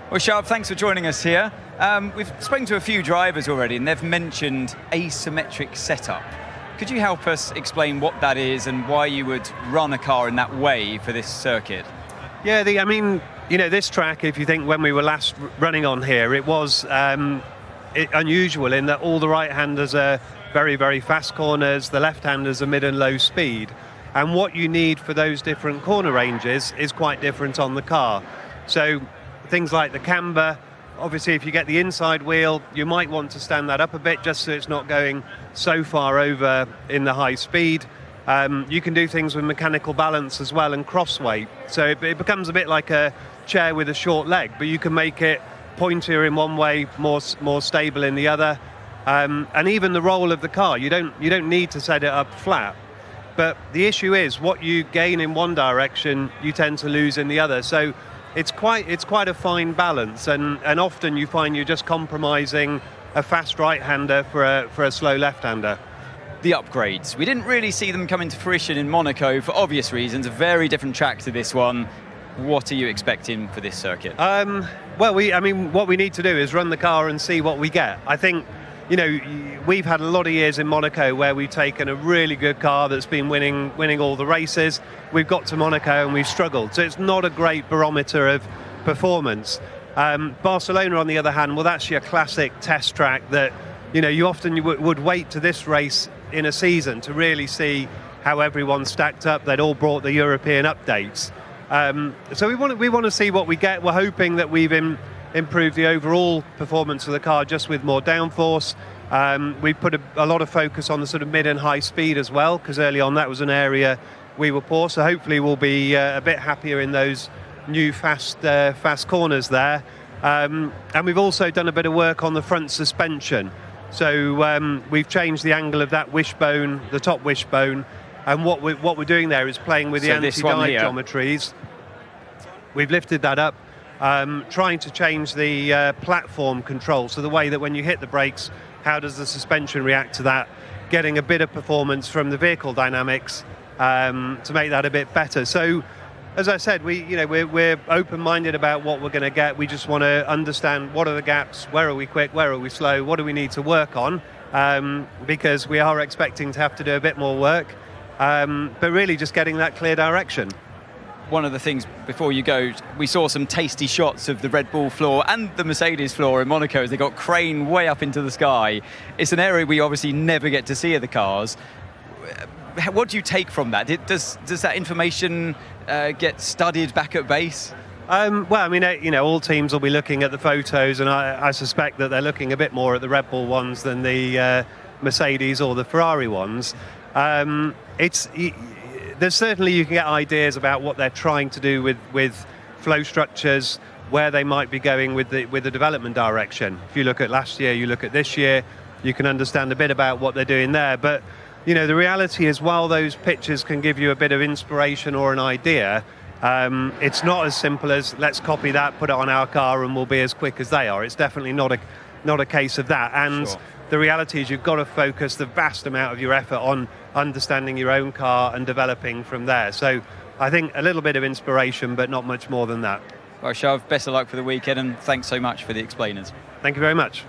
Well, Shav, thanks for joining us here. We've spoken to a few drivers already, and they've mentioned asymmetric setup. Could you help us explain what that is and why you would run a car in that way for this circuit? Yeah, this track, if you think when we were last running on here, it was unusual in that all the right-handers are very, very fast corners, the left-handers are mid and low speed. And what you need for those different corner ranges is quite different on the car. So things like the camber, obviously if you get the inside wheel, you might want to stand that up a bit just so it's not going so far over in the high speed. You can do things with mechanical balance as well and cross weight. So it becomes a bit like a chair with a short leg, but you can make it pointier in one way, more stable in the other. And even the roll of the car, you don't need to set it up flat. But the issue is what you gain in one direction, you tend to lose in the other. So it's quite a fine balance, and often you find you're just compromising a fast right-hander for a slow left-hander. The upgrades, we didn't really see them come into fruition in Monaco for obvious reasons, a very different track to this one. What are you expecting for this circuit? Well, what we need to do is run the car and see what we get. I think, we've had a lot of years in Monaco where we've taken a really good car that's been winning all the races. We've got to Monaco and we've struggled, so it's not a great barometer of performance. Barcelona, on the other hand, well, that's your classic test track that you often would wait to this race in a season to really see how everyone's stacked up. They'd all brought the European updates. So we want to see what we get. We're hoping that we've improved the overall performance of the car just with more downforce. We've put a lot of focus on the sort of mid and high speed as well, because early on that was an area we were poor. So hopefully we'll be a bit happier in those new fast corners there. And we've also done a bit of work on the front suspension. So we've changed the angle of that wishbone, the top wishbone, and what we're doing there is playing with the anti-dive geometries. We've lifted that up, trying to change the platform control, so the way that when you hit the brakes, how does the suspension react to that, getting a bit of performance from the vehicle dynamics to make that a bit better. So as I said, we're open-minded about what we're going to get. We just want to understand what are the gaps, where are we quick, where are we slow, what do we need to work on, because we are expecting to have to do a bit more work, but really just getting that clear direction. One of the things before you go, we saw some tasty shots of the Red Bull floor and the Mercedes floor in Monaco as they got craned way up into the sky. It's an area we obviously never get to see of the cars. What do you take from that? Does that information get studied back at base? All teams will be looking at the photos, and I suspect that they're looking a bit more at the Red Bull ones than the Mercedes or the Ferrari ones. There's certainly, you can get ideas about what they're trying to do with flow structures, where they might be going with the development direction. If you look at last year, you look at this year, you can understand a bit about what they're doing there. But the reality is, while those pictures can give you a bit of inspiration or an idea, it's not as simple as let's copy that, put it on our car, and we'll be as quick as they are. It's definitely not a case of that. And sure. The reality is you've got to focus the vast amount of your effort on understanding your own car and developing from there. So I think a little bit of inspiration, but not much more than that. Well, Shav, best of luck for the weekend, and thanks so much for the explainers. Thank you very much.